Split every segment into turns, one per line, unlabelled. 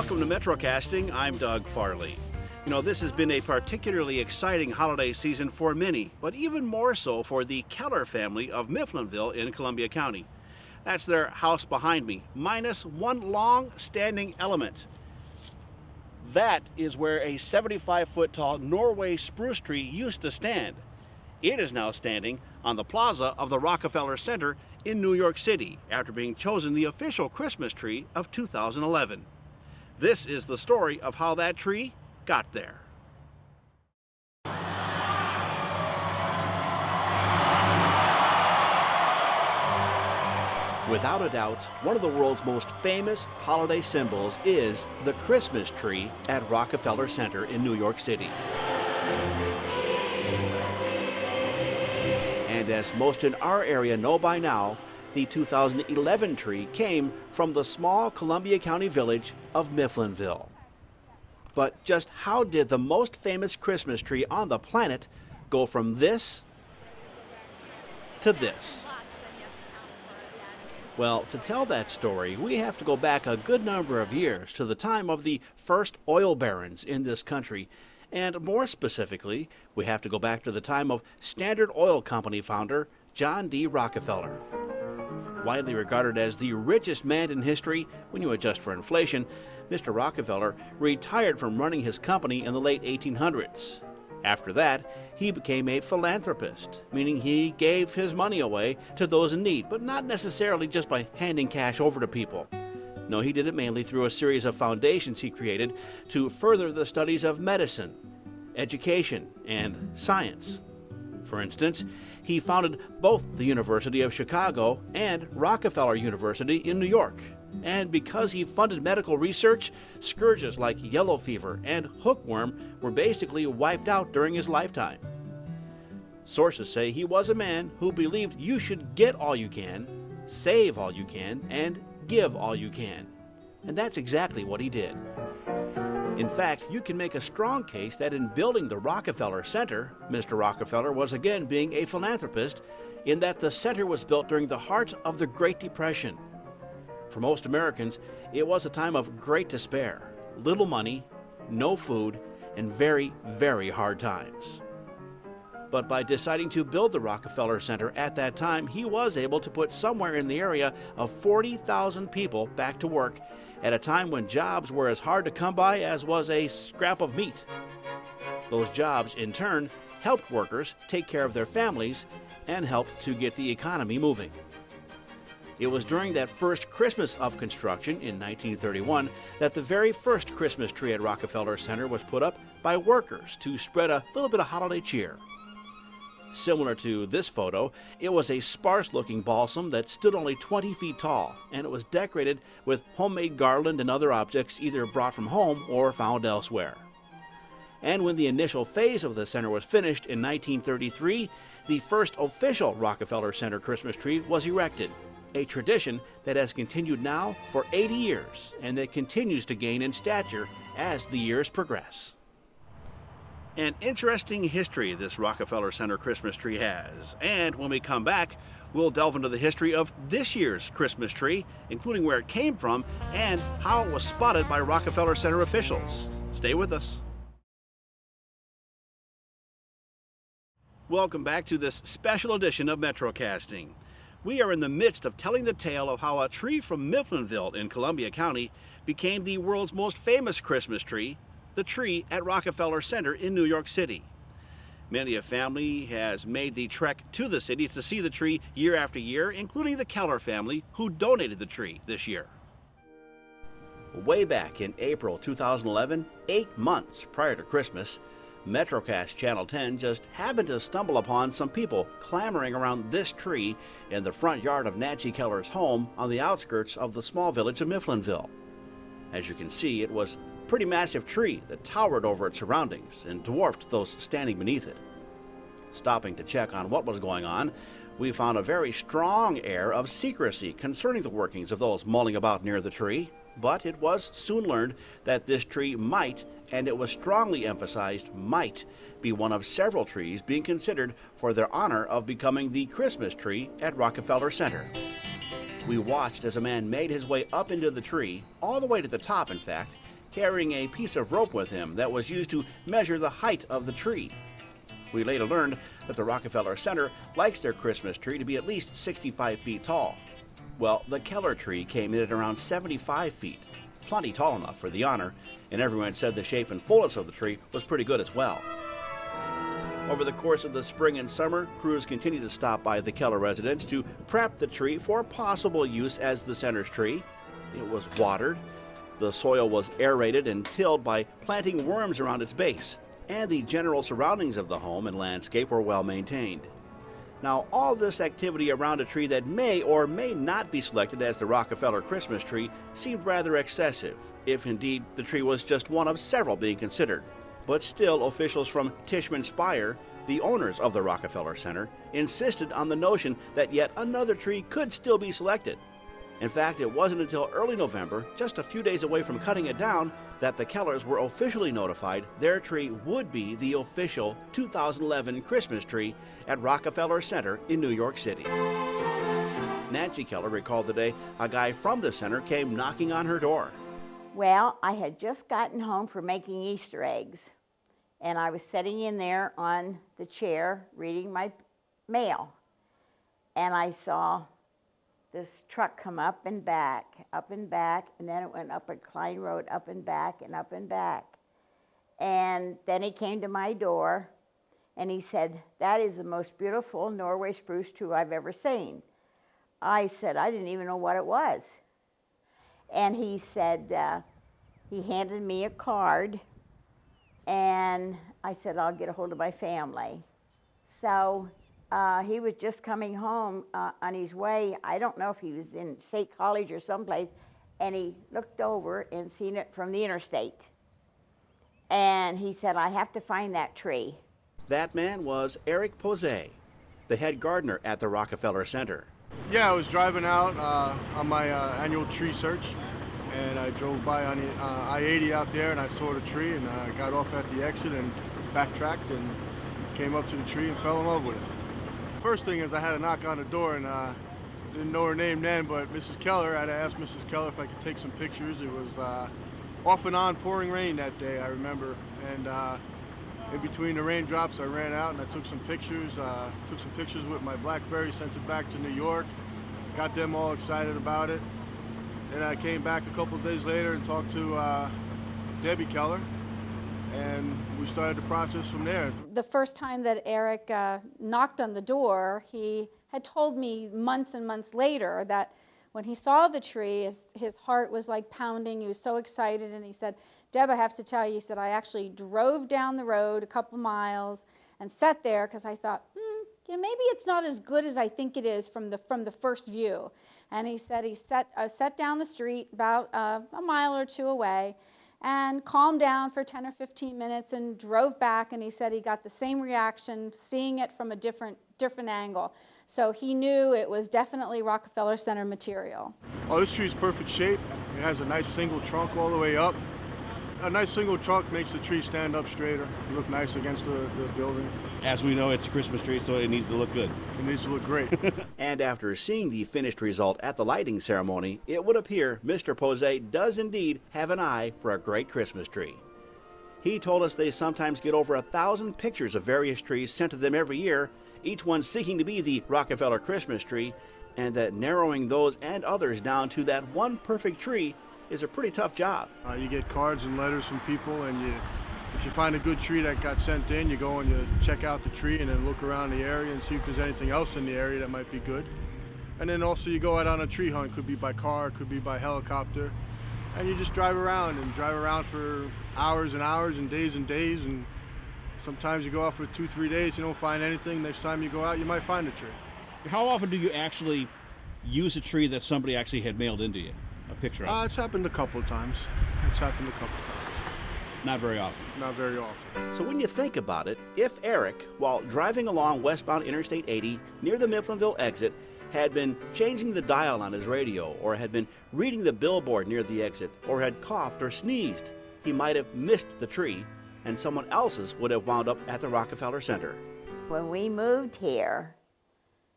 Welcome to Metrocasting. I'm Doug Farley. You know, this has been a particularly exciting holiday season for many, but even more so for the Keller family of Mifflinville in Columbia County. That's their house behind me, minus one long-standing element. That is where a 75-foot tall Norway spruce tree used to stand. It is now standing on the plaza of the Rockefeller Center in New York City after being chosen the official Christmas tree of 2011. This is the story of how that tree got there. Without a doubt, one of the world's most famous holiday symbols is the Christmas tree at Rockefeller Center in New York City. And as most in our area know by now, the 2011 tree came from the small Columbia County village of Mifflinville. But just how did the most famous Christmas tree on the planet go from this to this? Well, to tell that story, we have to go back a good number of years to the time of the first oil barons in this country. And more specifically, we have to go back to the time of Standard Oil Company founder John D. Rockefeller. Widely regarded as the richest man in history when you adjust for inflation, Mr. Rockefeller retired from running his company in the late 1800s. After that, he became a philanthropist, meaning he gave his money away to those in need, but not necessarily just by handing cash over to people. No, he did it mainly through a series of foundations he created to further the studies of medicine, education, and science. For instance, he founded both the University of Chicago and Rockefeller University in New York. And because he funded medical research, scourges like yellow fever and hookworm were basically wiped out during his lifetime. Sources say he was a man who believed you should get all you can, save all you can, and give all you can. And that's exactly what he did. In fact, you can make a strong case that in building the Rockefeller Center, Mr. Rockefeller was again being a philanthropist in that the center was built during the heart of the Great Depression. For most Americans, it was a time of great despair, little money, no food, and very, very hard times. But by deciding to build the Rockefeller Center at that time, he was able to put somewhere in the area of 40,000 people back to work at a time when jobs were as hard to come by as was a scrap of meat. Those jobs, in turn, helped workers take care of their families and helped to get the economy moving. It was during that first Christmas of construction in 1931 that the very first Christmas tree at Rockefeller Center was put up by workers to spread a little bit of holiday cheer. Similar to this photo, it was a sparse-looking balsam that stood only 20 feet tall, and it was decorated with homemade garland and other objects either brought from home or found elsewhere. And when the initial phase of the center was finished in 1933, the first official Rockefeller Center Christmas tree was erected, a tradition that has continued now for 80 years and that continues to gain in stature as the years progress. An interesting history this Rockefeller Center Christmas tree has. And when we come back, we'll delve into the history of this year's Christmas tree, including where it came from and how it was spotted by Rockefeller Center officials. Stay with us. Welcome back to this special edition of Metrocasting. We are in the midst of telling the tale of how a tree from Mifflinville in Columbia County became the world's most famous Christmas tree, the tree at Rockefeller Center in New York City. Many a family has made the trek to the city to see the tree year after year, including the Keller family, who donated the tree this year. Way back in April 2011, 8 months prior to Christmas, Metrocast Channel 10 just happened to stumble upon some people clamoring around this tree in the front yard of Nancy Keller's home on the outskirts of the small village of Mifflinville. As you can see, it was a pretty massive tree that towered over its surroundings and dwarfed those standing beneath it. Stopping to check on what was going on, we found a very strong air of secrecy concerning the workings of those mulling about near the tree. But it was soon learned that this tree might, and it was strongly emphasized might, be one of several trees being considered for their honor of becoming the Christmas tree at Rockefeller Center. We watched as a man made his way up into the tree, all the way to the top in fact, carrying a piece of rope with him that was used to measure the height of the tree. We later learned that the Rockefeller Center likes their Christmas tree to be at least 65 feet tall. Well, the Keller tree came in at around 75 feet, plenty tall enough for the honor, and everyone said the shape and fullness of the tree was pretty good as well. Over the course of the spring and summer, crews continued to stop by the Keller residence to prep the tree for possible use as the center's tree. It was watered, the soil was aerated and tilled by planting worms around its base, and the general surroundings of the home and landscape were well maintained. Now, all this activity around a tree that may or may not be selected as the Rockefeller Christmas tree seemed rather excessive, if indeed the tree was just one of several being considered. But still, officials from Tishman Speyer, the owners of the Rockefeller Center, insisted on the notion that yet another tree could still be selected. In fact, it wasn't until early November, just a few days away from cutting it down, that the Kellers were officially notified their tree would be the official 2011 Christmas tree at Rockefeller Center in New York City. Nancy Keller recalled the day a guy from the center came knocking on her door.
Well, I had just gotten home from making Easter eggs, and I was sitting in there on the chair reading my mail, and I saw this truck come up and back, and then it went up a Klein Road, up and back, and up and back. And then he came to my door, and he said, "That is the most beautiful Norway spruce tree I've ever seen." I said, "I didn't even know what it was." And he said, he handed me a card, and I said, "I'll get a hold of my family." So he was just coming home on his way. I don't know if he was in State College or someplace, and he looked over and seen it from the interstate. And he said, "I have to find that tree."
That man was Eric Posey, the head gardener at the Rockefeller Center.
Yeah, I was driving out on my annual tree search, and I drove by on I-80 out there, and I saw the tree, and I got off at the exit and backtracked and came up to the tree and fell in love with it. First thing is I had to knock on the door, and didn't know her name then, but Mrs. Keller, I had to ask Mrs. Keller if I could take some pictures. It was off and on pouring rain that day, I remember, and in between the raindrops I ran out and I took some pictures. Took some pictures with my BlackBerry, sent it back to New York, got them all excited about it. Then I came back a couple of days later and talked to Debbie Keller, and we started the process from there.
The first time that Eric knocked on the door, he had told me months and months later that when he saw the tree, his heart was like pounding. He was so excited, and he said, "Deb, I have to tell you," he said, "I actually drove down the road a couple miles and sat there because I thought, maybe it's not as good as I think it is from the first view." And he said he sat down the street about a mile or two away and calmed down for 10 or 15 minutes and drove back, and he said he got the same reaction seeing it from a different angle. So he knew it was definitely Rockefeller Center material.
Oh, this tree is perfect shape. It has a nice single trunk all the way up. A nice single trunk makes the tree stand up straighter, look nice against the building.
As we know, it's a Christmas tree, so it needs to look good.
It needs to look great.
And after seeing the finished result at the lighting ceremony, it would appear Mr. Posey does indeed have an eye for a great Christmas tree. He told us they sometimes get over 1,000 pictures of various trees sent to them every year, each one seeking to be the Rockefeller Christmas tree, and that narrowing those and others down to that one perfect tree is a pretty tough job.
You get cards and letters from people, and if you find a good tree that got sent in, you go and you check out the tree and then look around the area and see if there's anything else in the area that might be good. And then also you go out on a tree hunt. Could be by car, could be by helicopter, and you just drive around for hours and hours and days, and sometimes you go out for 2-3 days, you don't find anything. Next time you go out, you might find a tree.
How often do you actually use a tree that somebody actually had mailed into you? A picture of?
It's happened a couple of times.
Not very often.
Not very often.
So when you think about it, if Eric, while driving along westbound Interstate 80 near the Mifflinville exit, had been changing the dial on his radio, or had been reading the billboard near the exit, or had coughed or sneezed, he might have missed the tree, and someone else's would have wound up at the Rockefeller Center.
When we moved here,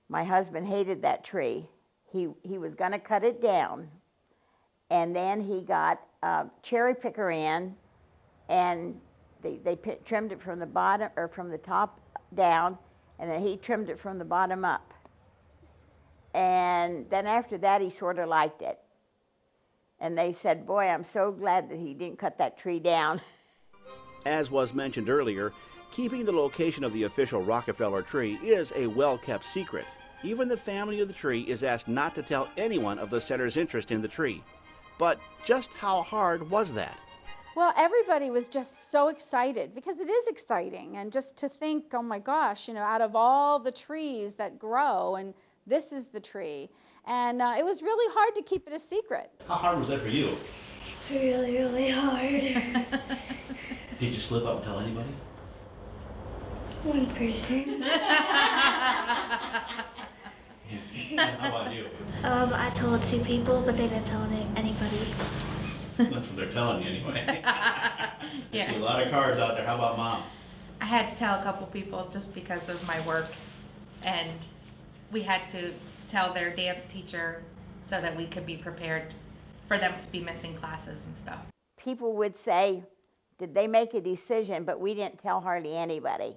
my husband hated that tree. He was going to cut it down, And then he got a cherry picker in, and they trimmed it from the bottom, or from the top down, and then he trimmed it from the bottom up. And then after that, he sort of liked it. And they said, boy, I'm so glad that he didn't cut that tree down.
As was mentioned earlier, keeping the location of the official Rockefeller tree is a well-kept secret. Even the family of the tree is asked not to tell anyone of the center's interest in the tree. But just how hard was that?
Well, everybody was just so excited, because it is exciting. And just to think, oh my gosh, you know, out of all the trees that grow, and this is the tree. And it was really hard to keep it a secret.
How hard was that for you?
Really, really hard.
Did you slip up and tell anybody?
One person.
How about you?
I told 2 people, but they didn't tell anybody.
That's what they're telling you anyway.
Yeah.
See a lot of cards out there. How about Mom?
I had to tell a couple people just because of my work, and we had to tell their dance teacher so that we could be prepared for them to be missing classes and stuff.
People would say, did they make a decision? But we didn't tell hardly anybody.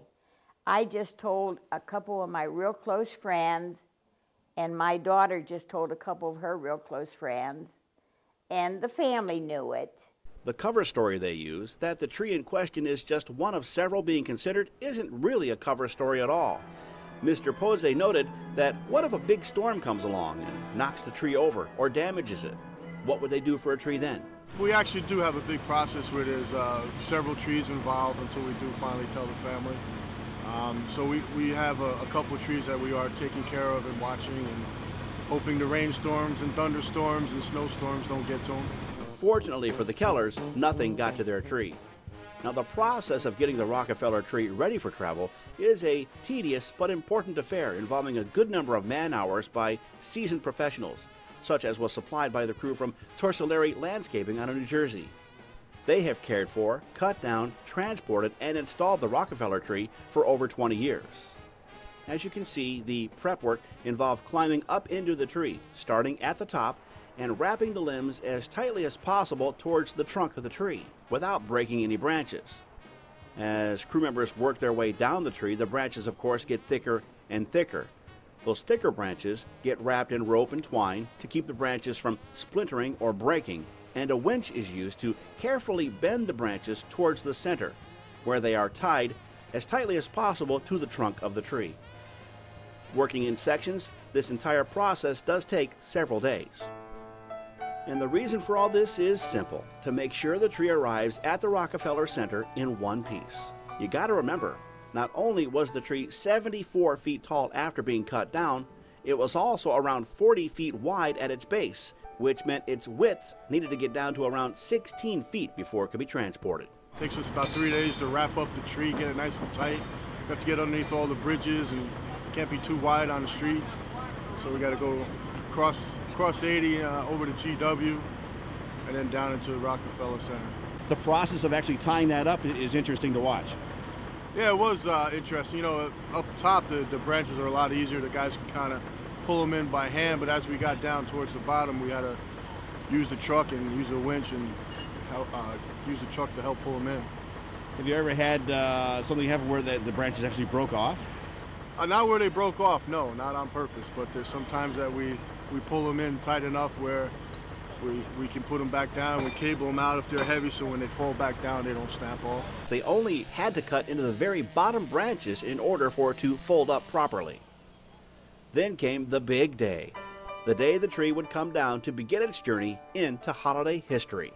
I just told a couple of my real close friends, and my daughter just told a couple of her real close friends, and the family knew it.
The cover story they use, that the tree in question is just one of several being considered, isn't really a cover story at all. Mr. Pose noted that what if a big storm comes along and knocks the tree over or damages it? What would they do for a tree then?
We actually do have a big process where there's several trees involved until we do finally tell the family. So we have a couple of trees that we are taking care of and watching, and hoping the rainstorms and thunderstorms and snowstorms don't get to them.
Fortunately for the Kellers, nothing got to their tree. Now, the process of getting the Rockefeller tree ready for travel is a tedious but important affair involving a good number of man-hours by seasoned professionals, such as was supplied by the crew from Torsolari Landscaping out of New Jersey. They have cared for, cut down, transported, and installed the Rockefeller tree for over 20 years. As you can see, the prep work involved climbing up into the tree, starting at the top, and wrapping the limbs as tightly as possible towards the trunk of the tree, without breaking any branches. As crew members work their way down the tree, the branches, of course, get thicker and thicker. Those thicker branches get wrapped in rope and twine to keep the branches from splintering or breaking, and a winch is used to carefully bend the branches towards the center, where they are tied as tightly as possible to the trunk of the tree. Working in sections, this entire process does take several days. And the reason for all this is simple: to make sure the tree arrives at the Rockefeller Center in one piece. You got to remember, not only was the tree 74 feet tall after being cut down, it was also around 40 feet wide at its base, which meant its width needed to get down to around 16 feet before it could be transported.
It takes us about 3 days to wrap up the tree, get it nice and tight. We have to get underneath all the bridges, and it can't be too wide on the street. So we got to go across 80 over to GW, and then down into the Rockefeller Center.
The process of actually tying that up is interesting to watch.
Yeah, it was interesting. You know, up top the branches are a lot easier. The guys can kind of pull them in by hand, but as we got down towards the bottom, we had to use the truck and use a winch and help, use the truck to help pull them in.
Have you ever had something happen where the branches actually broke off?
Not where they broke off, no, not on purpose, but there's sometimes that we pull them in tight enough where we can put them back down. We cable them out if they're heavy, so when they fall back down, they don't snap off.
They only had to cut into the very bottom branches in order for it to fold up properly. Then came the big day, the day the tree would come down to begin its journey into holiday history.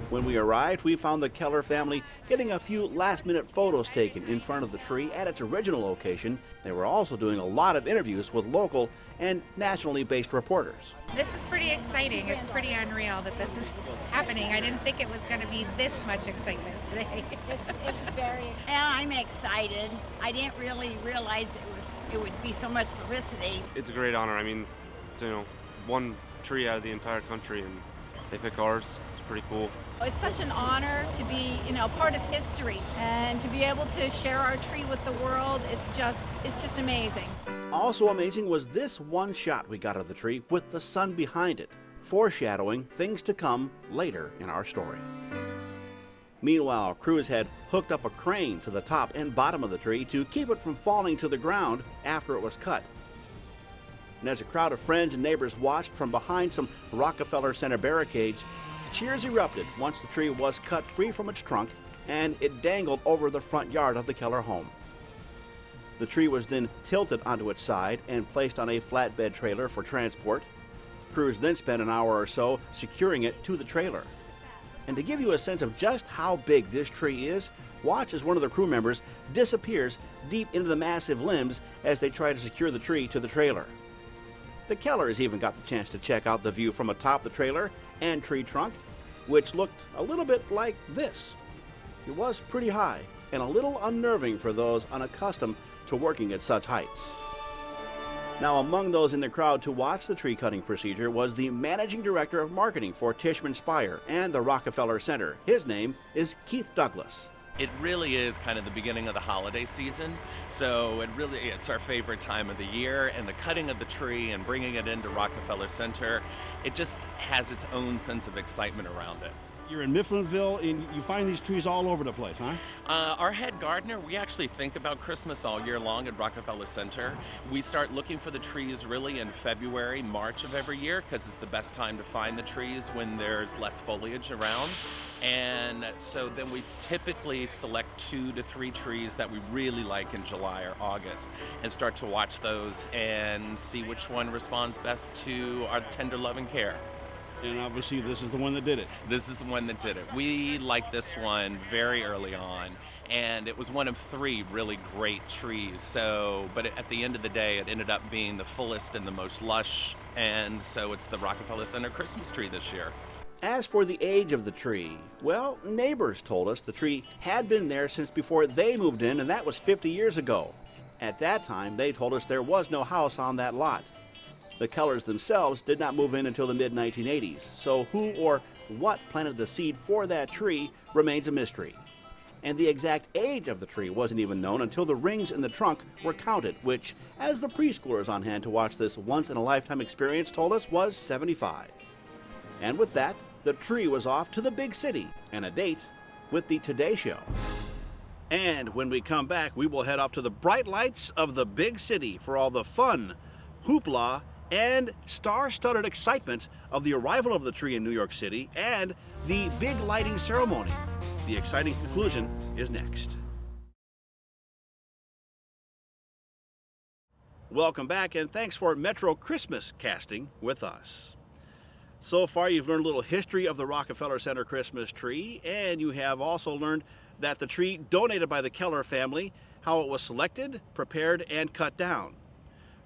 When we arrived, we found the Keller family getting a few last-minute photos taken in front of the tree at its original location. They were also doing a lot of interviews with local and nationally based reporters.
This is pretty exciting. It's pretty unreal that this is happening. I didn't think it was going to be this much excitement today.
It's very exciting. Yeah, I'm excited. I didn't really realize it would be so much publicity.
It's a great honor. I mean, it's, you know, one tree out of the entire country, and they pick ours. It's pretty cool.
It's such an honor to be, you know, part of history, and to be able to share our tree with the world. It's just amazing.
Also amazing was this one shot we got of the tree with the sun behind it. foreshadowing things to come later in our story. Meanwhile, crews had hooked up a crane to the top and bottom of the tree to keep it from falling to the ground after it was cut. And as a crowd of friends and neighbors watched from behind some Rockefeller Center barricades, cheers erupted once the tree was cut free from its trunk and it dangled over the front yard of the Keller home. The tree was then tilted onto its side and placed on a flatbed trailer for transport. Crews then spent an hour or so securing it to the trailer. And to give you a sense of just how big this tree is, watch as one of the crew members disappears deep into the massive limbs as they try to secure the tree to the trailer. The Kellers even got the chance to check out the view from atop the trailer and tree trunk, which looked a little bit like this. It was pretty high and a little unnerving for those unaccustomed to working at such heights. Now, among those in the crowd to watch the tree cutting procedure was the managing director of marketing for Tishman Speyer and the Rockefeller Center. His name is Keith Douglas.
It really is kind of the beginning of the holiday season, so it's our favorite time of the year, and the cutting of the tree and bringing it into Rockefeller Center, it just has its own sense of excitement around it.
You're in Mifflinville, and you find these trees all over the place, huh?
Our head gardener, we actually think about Christmas all year long at Rockefeller Center. We start looking for the trees really in February, March of every year, because it's the best time to find the trees when there's less foliage around. And so then we typically select 2 to 3 trees that we really like in July or August and start to watch those and see which one responds best to our tender love and care.
And obviously this is the one that did it.
This is the one that did it. We liked this one very early on, and it was one of 3 really great trees. So, but at the end of the day, it ended up being the fullest and the most lush, and so it's the Rockefeller Center Christmas tree this year.
As for the age of the tree, well, neighbors told us the tree had been there since before they moved in, and that was 50 years ago. At that time, they told us there was no house on that lot. The Kellers themselves did not move in until the mid-1980s, so who or what planted the seed for that tree remains a mystery. And the exact age of the tree wasn't even known until the rings in the trunk were counted, which, as the preschoolers on hand to watch this once-in-a-lifetime experience told us, was 75. And with that, the tree was off to the big city, and a date with the Today Show. And when we come back, we will head off to the bright lights of the big city for all the fun, hoopla, and star-studded excitement of the arrival of the tree in New York City and the big lighting ceremony. The exciting conclusion is next. Welcome back, and thanks for Metro Christmas casting with us. So far, you've learned a little history of the Rockefeller Center Christmas tree, and you have also learned that the tree donated by the Keller family, how it was selected, prepared, and cut down.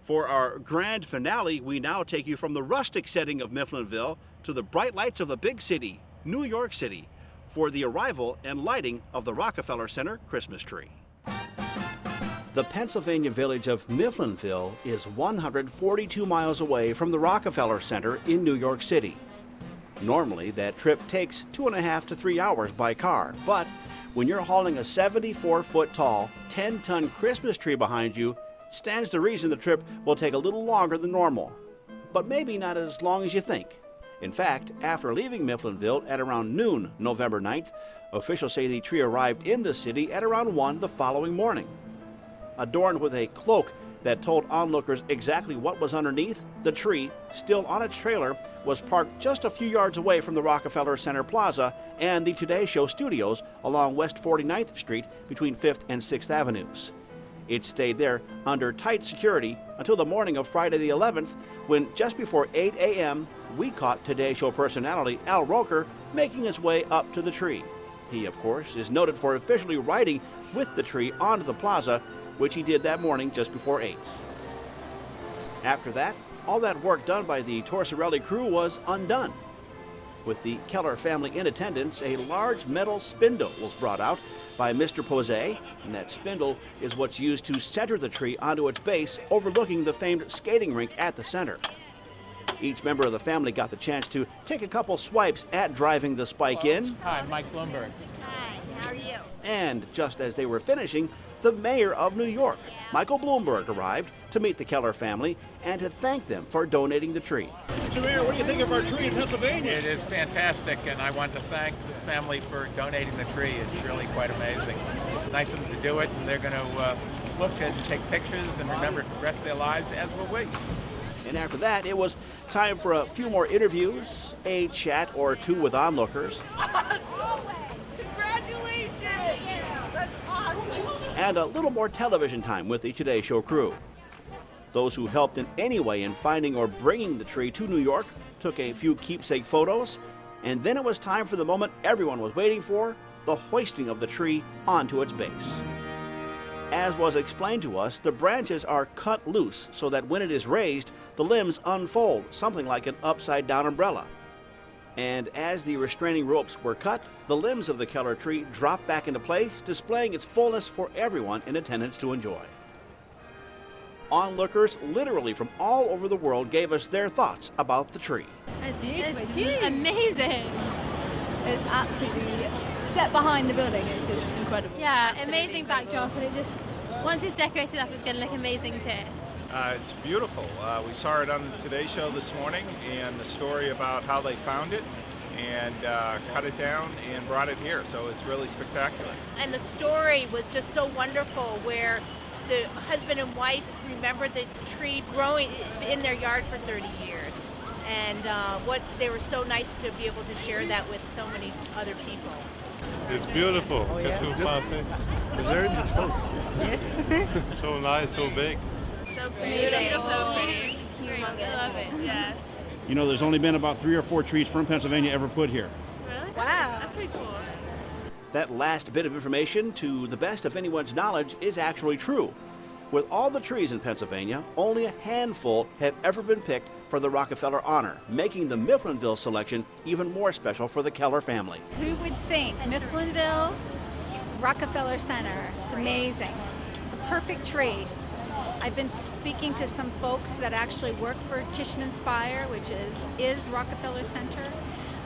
For our grand finale, we now take you from the rustic setting of Mifflinville to the bright lights of the big city, New York City, for the arrival and lighting of the Rockefeller Center Christmas tree. The Pennsylvania village of Mifflinville is 142 miles away from the Rockefeller Center in New York City. Normally, that trip takes 2.5 to 3 hours by car, but when you're hauling a 74-foot tall, 10-ton Christmas tree behind you, stands to reason the trip will take a little longer than normal, but maybe not as long as you think. In fact, after leaving Mifflinville at around noon November 9th, officials say the tree arrived in the city at around 1 the following morning. Adorned with a cloak that told onlookers exactly what was underneath, the tree, still on its trailer, was parked just a few yards away from the Rockefeller Center Plaza and the Today Show studios along West 49th Street between 5th and 6th Avenues. It stayed there under tight security until the morning of Friday the 11th, when just before 8 a.m., we caught Today Show personality Al Roker making his way up to the tree. He, of course, is noted for officially riding with the tree onto the plaza, which he did that morning just before 8. After that, all that work done by the Torsorelli crew was undone. With the Keller family in attendance, a large metal spindle was brought out by Mr. Posey, and that spindle is what's used to center the tree onto its base, overlooking the famed skating rink at the center. Each member of the family got the chance to take a couple swipes at driving the spike in.
Hi, Mike Bloomberg.
Hi, how are you?
And just as they were finishing, the mayor of New York, Michael Bloomberg, arrived to meet the Keller family and to thank them for donating the tree.
Mr. Mayor, what do you think of our tree in Pennsylvania?
It is fantastic, and I want to thank this family for donating the tree. It's really quite amazing. Nice of them to do it, and they're going to look and take pictures and remember the rest of their lives, as will we.
And after that, it was time for a few more interviews, a chat or two with onlookers.
Congratulations! That's awesome!
And a little more television time with the Today Show crew. Those who helped in any way in finding or bringing the tree to New York took a few keepsake photos, and then it was time for the moment everyone was waiting for, the hoisting of the tree onto its base. As was explained to us, the branches are cut loose so that when it is raised, the limbs unfold, something like an upside-down umbrella. And as the restraining ropes were cut, the limbs of the Keller tree dropped back into place, displaying its fullness for everyone in attendance to enjoy. Onlookers literally from all over the world gave us their thoughts about the tree.
It's beautiful. It's huge. Amazing. It's absolutely set behind the building. It's just incredible. Yeah, amazing backdrop, and it just once it's decorated up, it's going to look amazing too.
It's beautiful. We saw it on the Today Show this morning, and the story about how they found it and cut it down and brought it here. So it's really spectacular.
And the story was just so wonderful, where the husband and wife remembered the tree growing in their yard for 30 years. And what they were so nice to be able to share that with so many other people.
It's beautiful.
Oh, yeah.
Is there? It's full.
Yes.
So nice, so big.
So beautiful. So pretty. It's humongous. I love it. Yeah.
You know, there's only been about 3 or 4 trees from Pennsylvania ever put here.
Really? Wow. That's pretty cool.
That last bit of information, to the best of anyone's knowledge, is actually true. With all the trees in Pennsylvania, only a handful have ever been picked for the Rockefeller honor, making the Mifflinville selection even more special for the Keller family.
Who would think? Mifflinville, Rockefeller Center. It's amazing. It's a perfect tree. I've been speaking to some folks that actually work for Tishman Speyer, which is Rockefeller Center.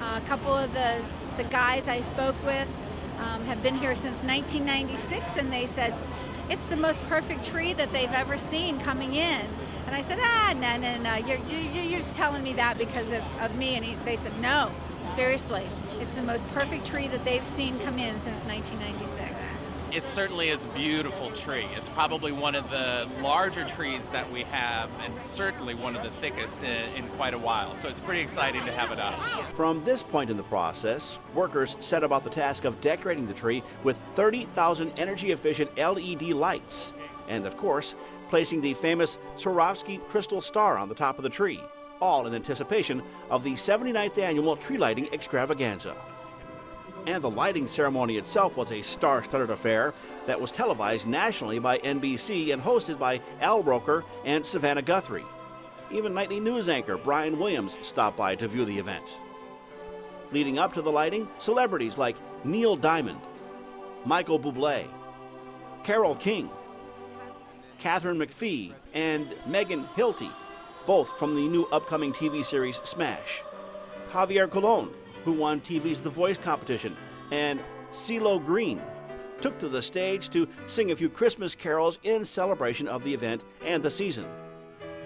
A couple of the guys I spoke with have been here since 1996, and they said it's the most perfect tree that they've ever seen coming in. And I said, no, you're just telling me that because of me. And they said, no, seriously, it's the most perfect tree that they've seen come in since 1996.
It certainly is a beautiful tree. It's probably one of the larger trees that we have, and certainly one of the thickest in quite a while. So it's pretty exciting to have it up.
From this point in the process, workers set about the task of decorating the tree with 30,000 energy-efficient LED lights. And of course, placing the famous Swarovski crystal star on the top of the tree, all in anticipation of the 79th annual tree lighting extravaganza. And the lighting ceremony itself was a star-studded affair that was televised nationally by NBC and hosted by Al Roker and Savannah Guthrie. Even nightly news anchor Brian Williams stopped by to view the event. Leading up to the lighting, celebrities like Neil Diamond, Michael Bublé, Carole King, Catherine McPhee, and Megan Hilty, both from the new upcoming TV series Smash. Javier Colon, who won TV's The Voice competition, and CeeLo Green took to the stage to sing a few Christmas carols in celebration of the event and the season.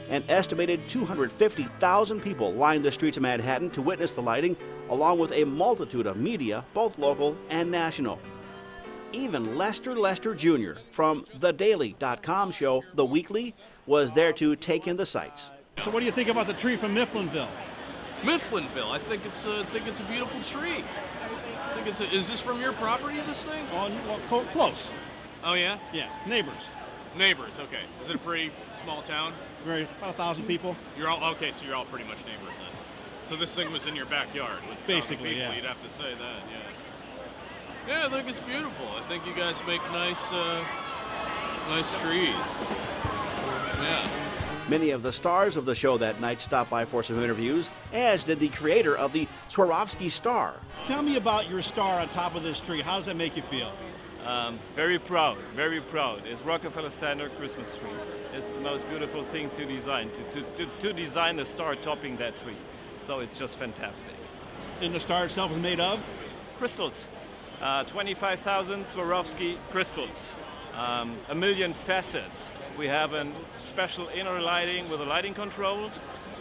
An estimated 250,000 people lined the streets of Manhattan to witness the lighting, along with a multitude of media, both local and national. Even Lester Jr. from TheDaily.com show The Weekly was there to take in the sights.
So what do you think about the tree from Mifflinville?
Mifflinville, I think it's a beautiful tree. Is this from your property, this thing?
Oh, well, close.
Oh yeah?
Yeah, neighbors.
Neighbors, okay. Is it a pretty small town?
About 1,000 people.
You're all okay, so you're all pretty much neighbors then. So this thing was in your backyard with
basically,
people,
yeah.
You'd have to say that, yeah. Yeah, I think it's beautiful. I think you guys make nice trees. Yeah.
Many of the stars of the show that night stopped by for some interviews, as did the creator of the Swarovski star.
Tell me about your star on top of this tree. How does that make you feel?
Very proud, very proud. It's Rockefeller Center Christmas tree. It's the most beautiful thing to design, to design the star topping that tree. So it's just fantastic.
And the star itself is made of?
Crystals. 25,000 Swarovski crystals. 1 million facets. We have a special inner lighting with a lighting control,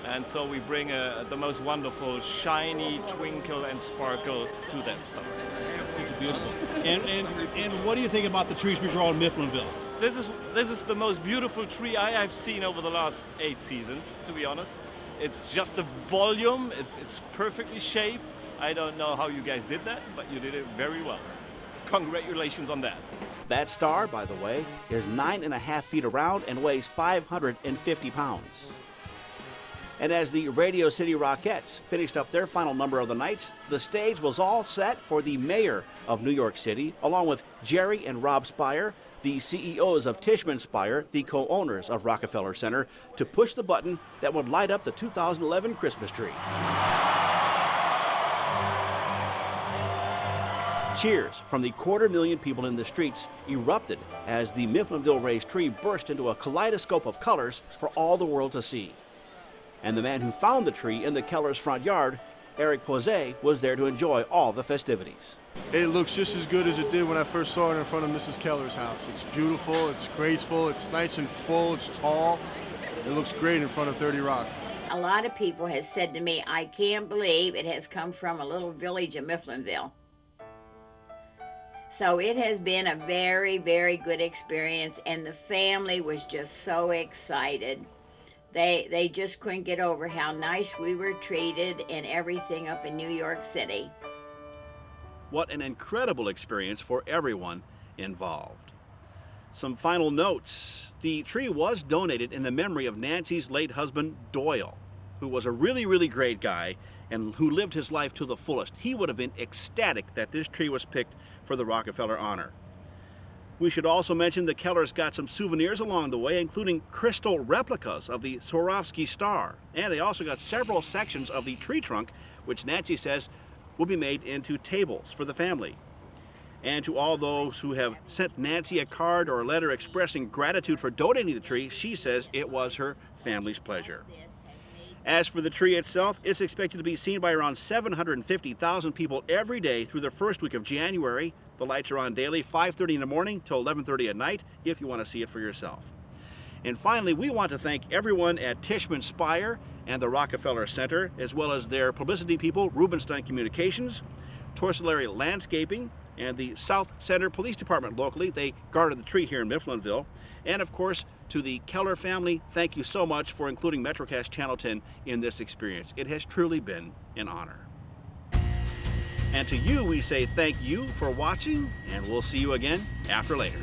And so we bring the most wonderful shiny twinkle and sparkle to that star.
It's beautiful. And what do you think about the trees we grow in Mifflinville?
This is the most beautiful tree I've seen over the last 8 seasons, to be honest. It's just the volume, it's perfectly shaped. I don't know how you guys did that, but you did it very well. Congratulations on that.
That star, by the way, is 9.5 feet around and weighs 550 pounds. And as the Radio City Rockettes finished up their final number of the night, the stage was all set for the mayor of New York City, along with Jerry and Rob Spire, the CEOs of Tishman Spire, the co-owners of Rockefeller Center, to push the button that would light up the 2011 Christmas tree. Cheers from the 250,000 people in the streets erupted as the Mifflinville raised tree burst into a kaleidoscope of colors for all the world to see. And the man who found the tree in the Keller's front yard, Eric Posey, was there to enjoy all the festivities.
It looks just as good as it did when I first saw it in front of Mrs. Keller's house. It's beautiful, it's graceful, it's nice and full, it's tall. It looks great in front of 30 Rock.
A lot of people have said to me, I can't believe it has come from a little village in Mifflinville. So it has been a very, very good experience, and the family was just so excited. They just couldn't get over how nice we were treated and everything up in New York City.
What an incredible experience for everyone involved. Some final notes. The tree was donated in the memory of Nancy's late husband, Doyle, who was a really, really great guy and who lived his life to the fullest. He would have been ecstatic that this tree was picked for the Rockefeller honor. We should also mention the Kellers got some souvenirs along the way, including crystal replicas of the Swarovski star. And they also got several sections of the tree trunk, which Nancy says will be made into tables for the family. And to all those who have sent Nancy a card or a letter expressing gratitude for donating the tree, she says it was her family's pleasure. As for the tree itself, it's expected to be seen by around 750,000 people every day through the first week of January. The lights are on daily, 5:30 in the morning till 11:30 at night, if you want to see it for yourself. And finally, we want to thank everyone at Tishman Spire and the Rockefeller Center, as well as their publicity people, Rubenstein Communications, Torcelari Landscaping, and the South Center Police Department locally. They guarded the tree here in Mifflinville. And of course, to the Keller family, thank you so much for including MetroCast Channel 10 in this experience. It has truly been an honor. And to you, we say thank you for watching, and we'll see you again after later.